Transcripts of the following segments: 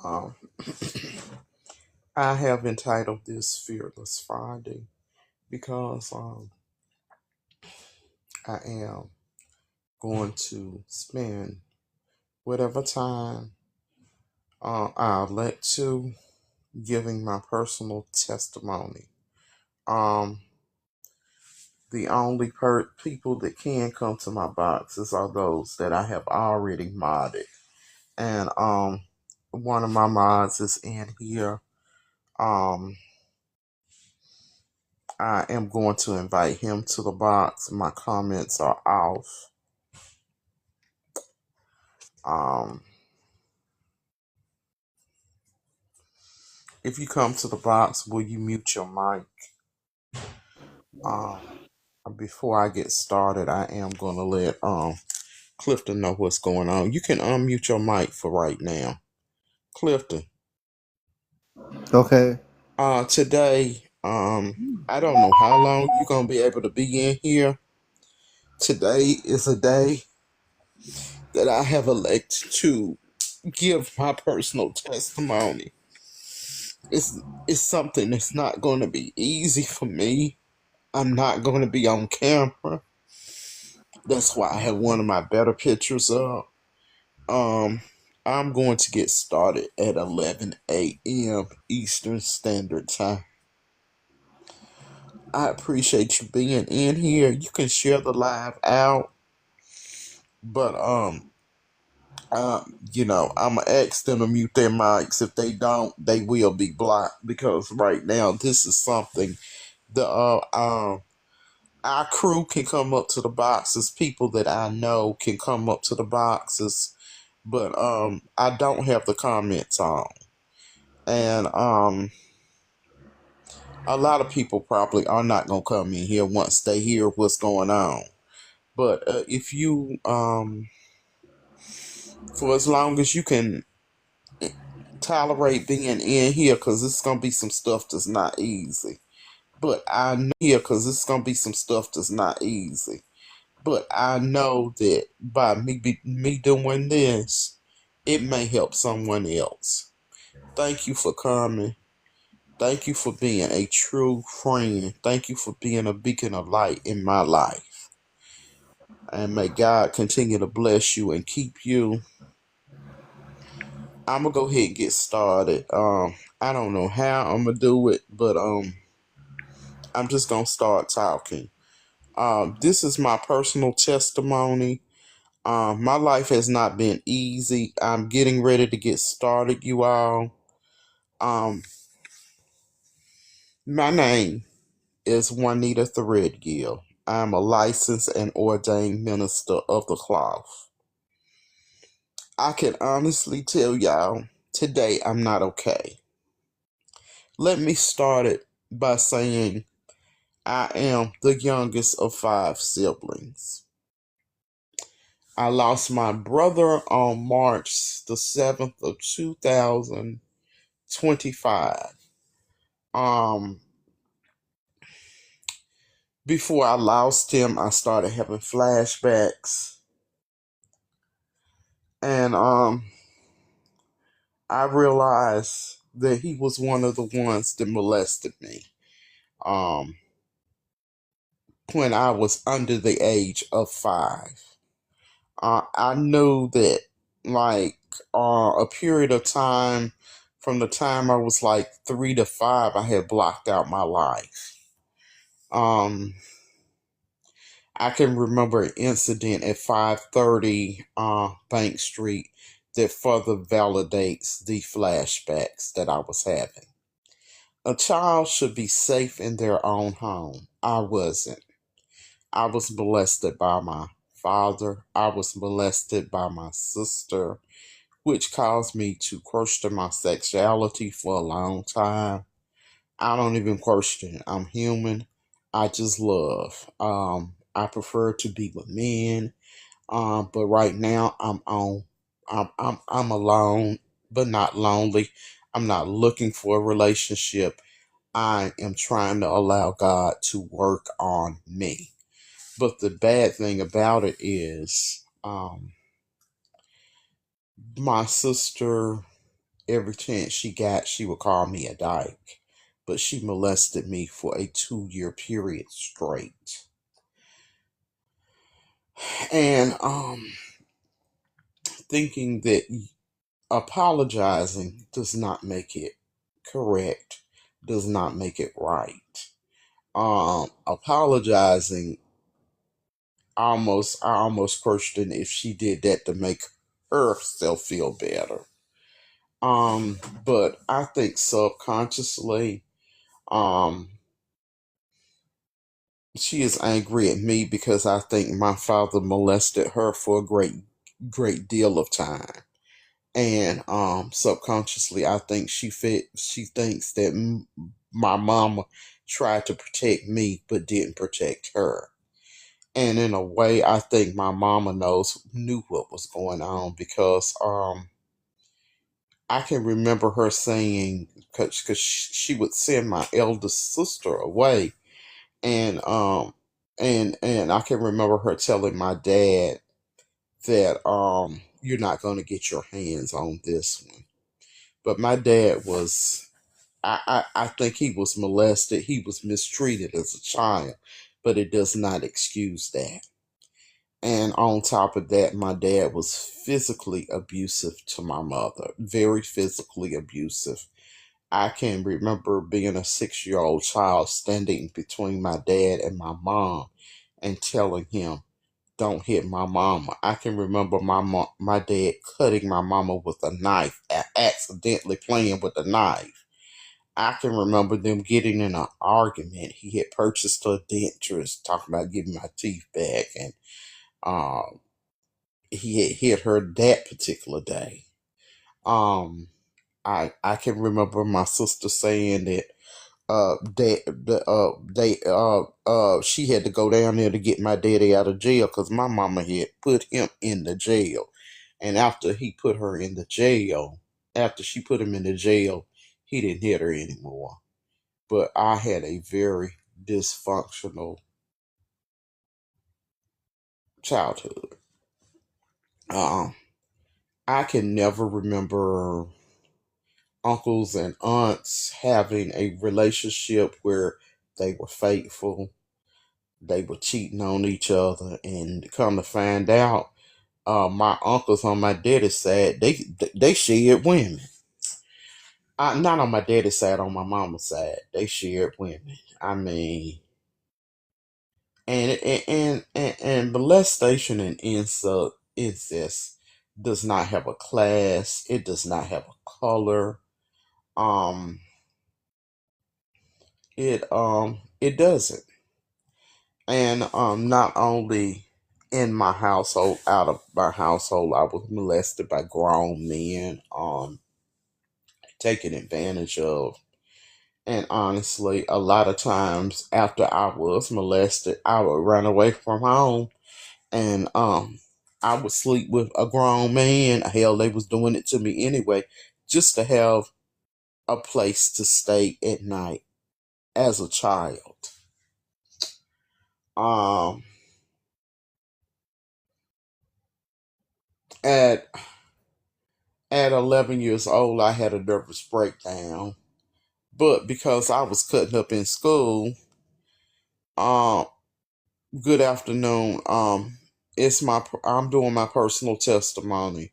Um, I have entitled this Fearless Friday because I am going to spend whatever time I elect to giving my personal testimony. Um, the only people that can come to my boxes are those that I have already modded. And one of my mods is in here. Um, I am going to invite him to the box. My comments are off. Um, if you come to the box, will you mute your mic? Um, before I get started, I am going to let Clifton know what's going on. You can unmute your mic for right now, Clifton. Okay. Today, I don't know how long you're gonna be able to be in here. Today is a day that I have elected to give my personal testimony. It's something that's not going to be easy for me. I'm not going to be on camera. That's why I have one of my better pictures up. Um, I'm going to get started at 11 a.m. Eastern Standard Time. I appreciate you being in here. You can share the live out, but I'm gonna ask them to mute their mics. If they don't, they will be blocked because right now this is something the our crew can come up to the boxes. People that I know can come up to the boxes, but I don't have the comments on, and a lot of people probably are not gonna come in here once they hear what's going on. But if you for as long as you can tolerate being in here, because it's gonna be some stuff that's not easy. But I know here because it's gonna be some stuff that's not easy. But I know that by me doing this, it may help someone else. Thank you for coming. Thank you for being a true friend. Thank you for being a beacon of light in my life. And may God continue to bless you and keep you. I'm gonna go ahead and get started. I don't know how I'm gonna do it, but I'm just gonna start talking. This is my personal testimony. My life has not been easy. I'm getting ready to get started, you all. Um, my name is Juanita Threadgill. I'm a licensed and ordained minister of the cloth. I can honestly tell y'all, today I'm not okay. Let me start it by saying I am the youngest of 5 siblings. I lost my brother on March the 7th of 2025. Um, Before I lost him, I started having flashbacks, and I realized that he was one of the ones that molested me. Um, when I was under the age of 5. I knew that, like, a period of time from the time I was like 3 to 5, I had blocked out my life. I can remember an incident at 530 Bank Street that further validates the flashbacks that I was having. A child should be safe in their own home. I wasn't. I was molested by my father. I was molested by my sister, which caused me to question my sexuality for a long time. I don't even question it. I'm human. I just love. I prefer to be with men. But right now I'm alone, but not lonely. I'm not looking for a relationship. I am trying to allow God to work on me. But the bad thing about it is, my sister Every chance she got, she would call me a dyke. But she molested me for a 2 year period straight. And thinking that apologizing does not make it correct, does not make it right. Apologizing, I almost question if she did that to make herself feel better. But I think subconsciously, um, she is angry at me because I think my father molested her for a great deal of time. And subconsciously, I think she thinks that my mama tried to protect me but didn't protect her. And in a way, I think my mama knew what was going on because I can remember her saying, because she would send my eldest sister away, and and I can remember her telling my dad that you're not going to get your hands on this one. But my dad was, I think he was molested. He was mistreated as a child, but it does not excuse that. And on top of that, my dad was physically abusive to my mother, very physically abusive. I can remember being a 6 year old child standing between my dad and my mom and telling him, "Don't hit my mama." I can remember my dad cutting my mama with a knife, accidentally playing with a knife. I can remember them getting in an argument. He had purchased her dentures, talking about getting my teeth back, and um, he had hit her that particular day. Um, I can remember my sister saying that she had to go down there to get my daddy out of jail because my mama had put him in the jail. And after she put him in the jail, he didn't hit her anymore. But I had a very dysfunctional childhood. um I can never remember uncles and aunts having a relationship where they were faithful, they were cheating on each other, and come to find out, my uncles on my daddy's side, they shared women. Not on my daddy's side, on my mama's side, they shared women. I mean, and molestation and incest does not have a class. It does not have a color. Um, it doesn't. And not only in my household, out of my household, I was molested by grown men, taken advantage of. And honestly, a lot of times after I was molested, I would run away from home, and I would sleep with a grown man. Hell, they was doing it to me anyway, just to have a place to stay at night as a child. Um, at 11 years old, I had a nervous breakdown. But because I was cutting up in school, um, good afternoon. I'm doing my personal testimony.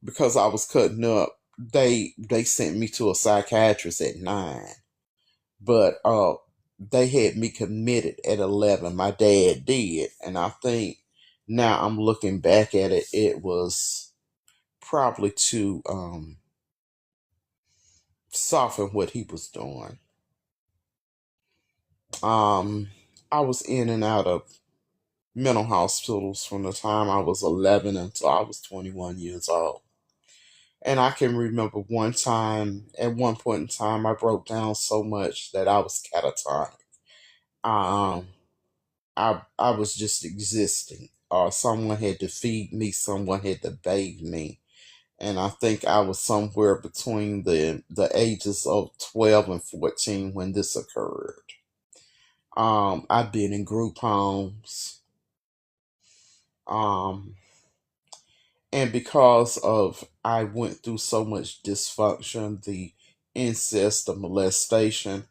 Because I was cutting up, they sent me to a psychiatrist at 9. But they had me committed at 11. My dad did, and I think now I'm looking back at it, it was probably to soften what he was doing. Um, I was in and out of mental hospitals from the time I was 11 until I was 21 years old. And I can remember one time, at one point in time, I broke down so much that I was catatonic. Um, I was just existing. Someone had to feed me, someone had to bathe me. And I think I was somewhere between the ages of 12 and 14 when this occurred. I've been in group homes. Um, And because of I went through so much dysfunction, the incest, the molestation,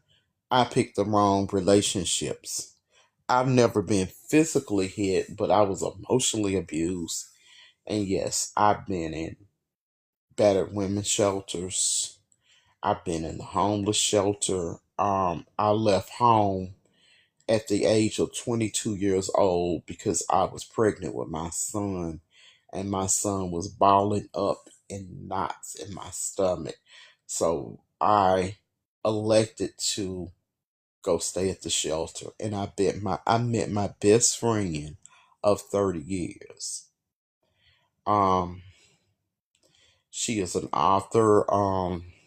I picked the wrong relationships. I've never been physically hit, but I was emotionally abused. And yes, I've been in battered women's shelters. I've been in the homeless shelter. I left home at the age of 22 years old because I was pregnant with my son, and my son was balling up in knots in my stomach. So I elected to go stay at the shelter, and I met my best friend of 30 years. Um, she is an author.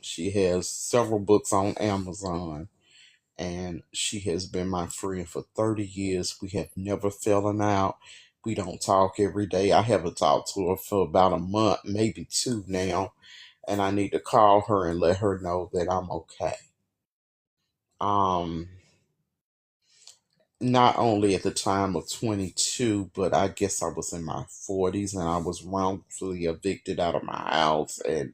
She has several books on Amazon, and she has been my friend for 30 years. We have never fallen out. We don't talk every day. I haven't talked to her for about a month, maybe two now, and I need to call her and let her know that I'm okay. Um, Not only at the time of 22, but I guess I was in my 40s and I was wrongfully evicted out of my house. And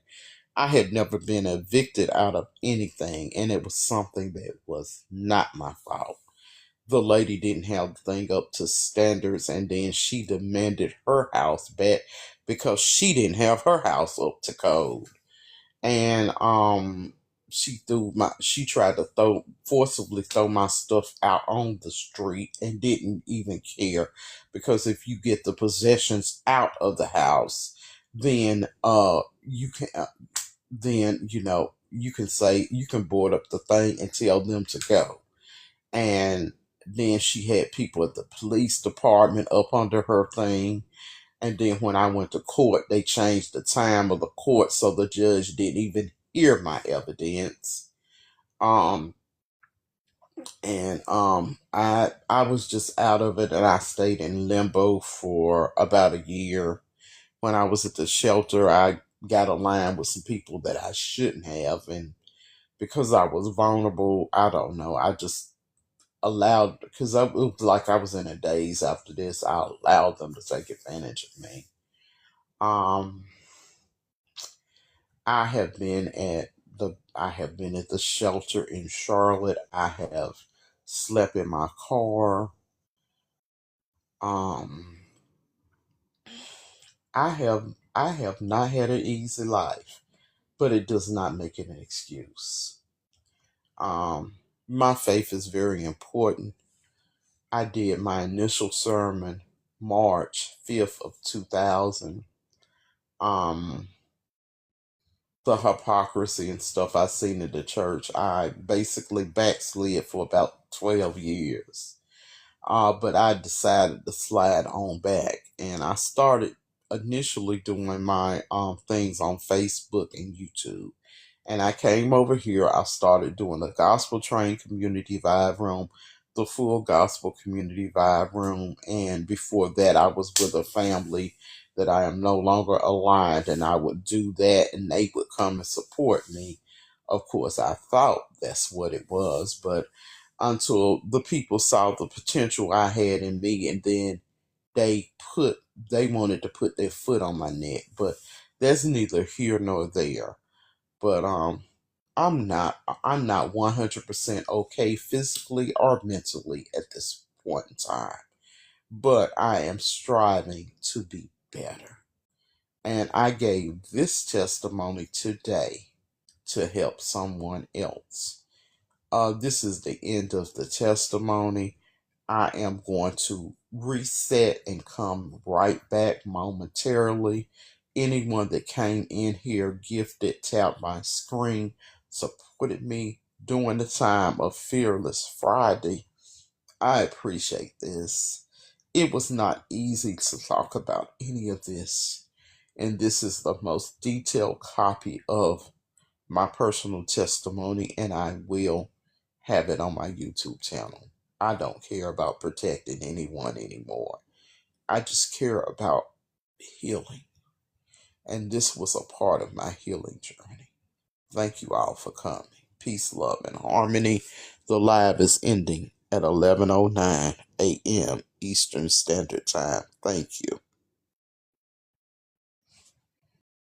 I had never been evicted out of anything, and it was something that was not my fault. The lady didn't have the thing up to standards, and then she demanded her house back because she didn't have her house up to code. And she tried to forcibly throw my stuff out on the street and didn't even care, because if you get the possessions out of the house, then you can then you can say you can board up the thing and tell them to go. And then she had people at the police department up under her thing. And then when I went to court, they changed the time of the court so the judge didn't even hear my evidence. Um, and I was just out of it, and I stayed in limbo for about a year. When I was at the shelter, I got aligned with some people that I shouldn't have, and because I was vulnerable, I don't know. I just allowed, because it was like I was in a daze after this. I allowed them to take advantage of me. Um, I have been at the shelter in Charlotte. I have slept in my car. Um, I have not had an easy life, but it does not make it an excuse. My faith is very important. I did my initial sermon March 5th of 2000. Um, the hypocrisy and stuff I seen in the church, I basically backslid for about 12 years. But I decided to slide on back, and I started initially doing my things on Facebook and YouTube. And I came over here, I started doing the Gospel Train Community Vibe Room, the Full Gospel Community Vibe Room, and before that, I was with a family that I am no longer aligned, and I would do that, and they would come and support me. Of course, I thought that's what it was, but until the people saw the potential I had in me, and then they put they wanted to put their foot on my neck. But that's neither here nor there. But I'm not 100% okay physically or mentally at this point in time, but I am striving to be better. And I gave this testimony today to help someone else. This is the end of the testimony. I am going to reset and come right back momentarily. Anyone that came in here gifted, tapped my screen, supported me during the time of Fearless Friday, I appreciate this. It was not easy to talk about any of this, and this is the most detailed copy of my personal testimony, and I will have it on my YouTube channel. I don't care about protecting anyone anymore. I just care about healing. And this was a part of my healing journey. Thank you all for coming. Peace, love, and harmony. The live is ending at 11:09 a.m. Eastern Standard Time. Thank you.